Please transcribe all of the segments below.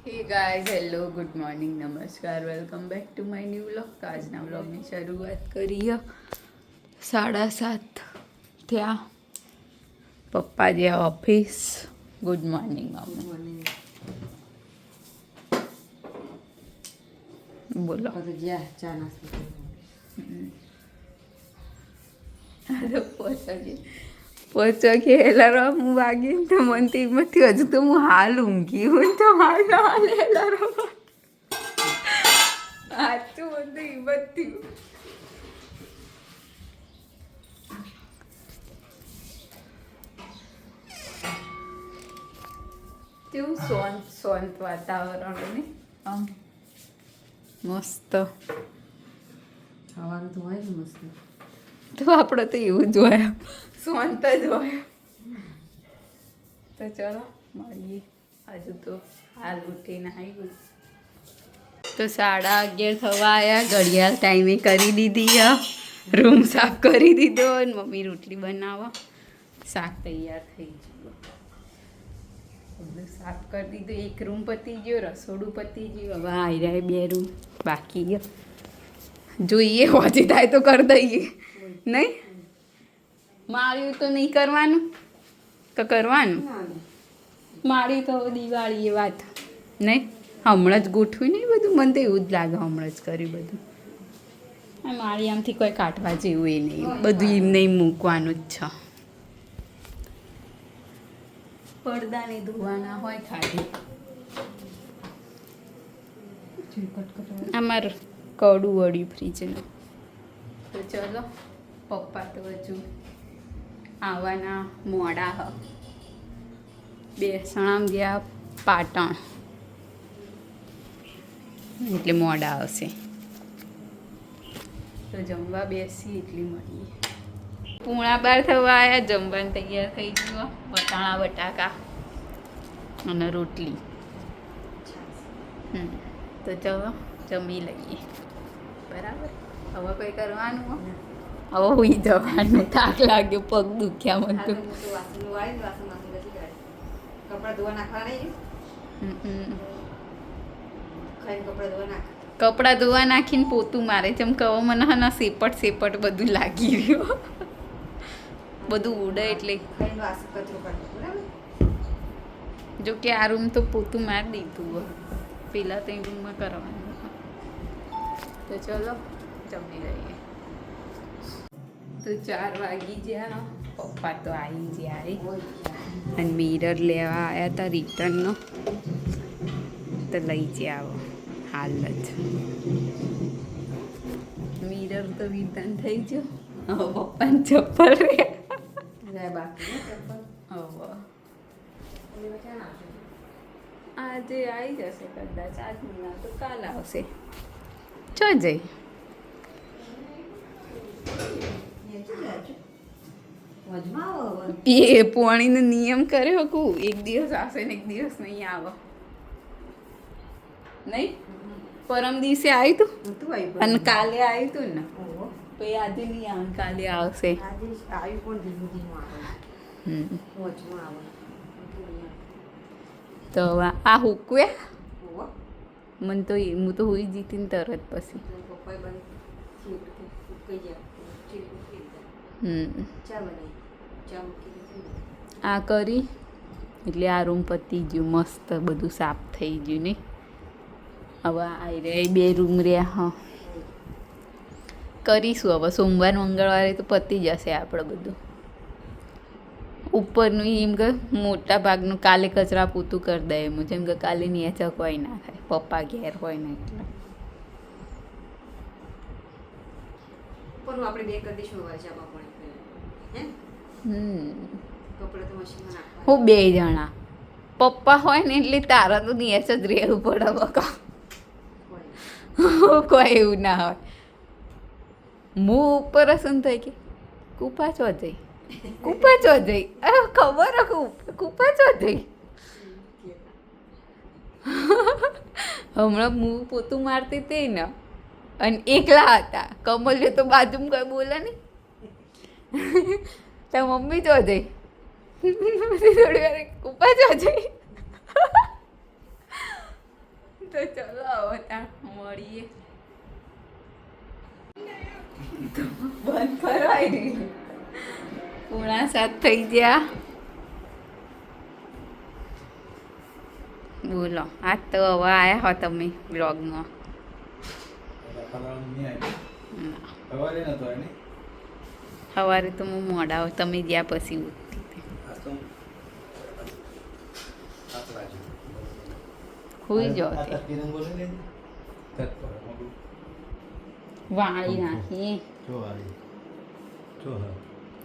હે guys, hello, good morning, નમસ્કાર, welcome back to my new vlog. તો આજના વ્લોગની શરૂઆત કરીએ 7:30 ત્યાં. પપ્પા જ્યાં ઓફિસ. Good morning mummy. બોલો. પહોંચો કે એલાર્મ હું વાગીને તો મનથી એમાંથી હજુ તો હું હાલ ઊંઘી હું તો હાલ એલાર્મ સાચું બધું હિંમત થયું. કેવું શાંત શાંત વાતાવરણ ને આમ મસ્ત. ખાવાનું તો હોય ને મસ્ત. તો આપણે તો એવું જ હોય, શાંત જ હોય. તો ચલો મળીએ. હજુ તો હાલ ઉઠીને આવી ગયું. તો 11:30 થવા આવ્યા. ઘડિયાળ ટાઈમે કરી દીધી. રૂમ સાફ કરી દીધો અને મમ્મી રોટલી બનાવો. શાક તૈયાર થઈ ગયું. બધું સાફ કરી દીધું. એક રૂમ પતી ગયો, રસોડું પતી ગયું. હવે આવી રહ્યા 2 રૂમ બાકી. જોઈએ ઓછી થાય તો કરી દઈએ. નહીં માળ્યું તો નહીં કરવાનું તો કરવાનું. માળી તો દિવાળી એ વાત નહીં. હમણાં જ ગોઠવ્યું નહીં બધું. મને તો એવું જ લાગે હમણાં જ કર્યું બધું. આ માળી આમથી કોઈ કાઢવા જેવું એ નહીં. બધું એમ નહીં મૂકવાનું જ છે. પડદાને ધોવાના હોય ખાલી. અમાર કડું વળ્યું ફ્રીજનું. તો ચલો પપ્પા તો હજુ આવવાના મોડા હ. બેસણામ ગયા પાટણ એટલે મોડા આવશે. તો જમવા બેસી એટલી મળીએ. 11:30 થવા આવ્યા. જમવાનું તૈયાર થઈ ગયું. વટાણા બટાકા અને રોટલી. તો ચલો જમી લઈએ. બરાબર. હવે કંઈ કરવાનું? હવે હુઈ જવાનું. થાક લાગ્યો, પગ દુખ્યા મને તો. કપડાં ધોવા નાખીને પોતું મારે. જેમ કહો મને હા સેપટ બધું લાગી રહ્યું. બધું ઉડે એટલે. જો કે આ રૂમ તો પોતું મારી દીધું. પેલા તો રૂમમાં કરવાનું. તો ચલો જમી લઈએ. તો 4 વાગી ગયા. પપ્પા તો આવી ગયા. અને મિરર લેવા આવ્યા હતા રિટર્નનો. તો લઈ જ આવો હાલ જ. મિરર તો રિટર્ન થઈ ગયો. હવે પપ્પાને ચપ્પલ આજે આવી જશે કદાચ. આજના તો કાલ આવશે. ચો જઈ એ પોણીનો નિયમ કર્યો કું. એક દિવસ આવશે ને એક દિવસ નહીં આવે. નહીં પરમ દિવસે આવ્યું તું અને કાલે આવ્યું તું ને. પછી આજે નહીં આવે, કાલે આવશે. તો આ હુકવે મને તો હું તો હુઈ જીતી ને તરત પછી. આ કરી એટલે આ રૂમ પતી ગયું. મસ્ત બધું સાફ થઈ ગયું ને. હવે આવી રહ્યા 2 રૂમ રહ્યા. હા કરીશું હવે. સોમવાર મંગળવારે તો પતી જશે આપણે બધું. ઉપરનું એમ કે મોટા ભાગનું કાલે કચરા પૂતું કરી દે એમ. જેમ કે કાલે નેચક હોય ના થાય. પપ્પા ઘેર હોય ને એટલે. હું 2 જણા. પપ્પા હોય ને એટલે તારા તો નેચ જ રહેવું પડે. બકા કોઈ એવું ના હોય. હું ઉપર હશે ને થાય કે કૂપા ચો જઈ ખબર કૂપા ચો જઈ. હમણાં હું પોતું મારતી હતી ને અને એકલા હતા. કમલ તો બાજુમાં કોઈ બોલે નહીં. તો મમ્મી ચો જઈ. થોડી વાર કૂપા ચો જઈ. તો ચલો હવે ત્યાં મળીએ. બંધ કરવાય નહીં. 6:30 થઈ ગયા. બોલો આજ તો હવે આયા હો તમે બ્લોગમાં. સવારે તો હું મોડા હોય તમે ગયા પછી ઉઠતી ખુઈ જો વાળી નાખી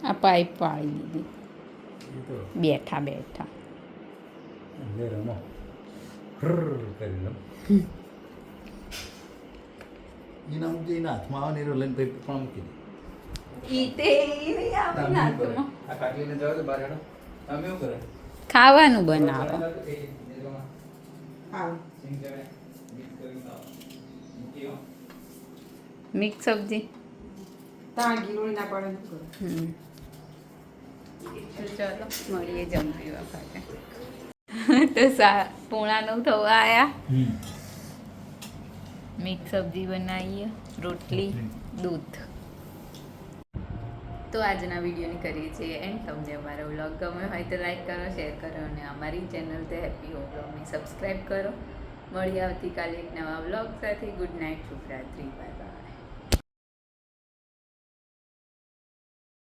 આ પાઇપ વાળી દીધી બેઠા બેઠા હાથમાં આવે ને લઈને પણ મૂકી ખાવાનું બનાવો મિક્સ સબ્જી ચાલો મળીએ જમતી વખતે. તો 9:30 થવા આવ્યા. મિક્સ સબ્જી બનાવીએ, રોટલી, દૂધ. તો આજના વિડીયોની કરીએ છીએ એન્ડ. તમને અમારો વ્લોગ ગમ્યો હોય તો લાઈક કરો, શેર કરો અને અમારી ચેનલ તે હેપી હોમ વ્લોગને સબસ્ક્રાઈબ કરો. મળીએ આવતીકાલે એક નવા વ્લોગ સાથે. ગુડ નાઇટ, શુભરાત્રી, બાય બાય.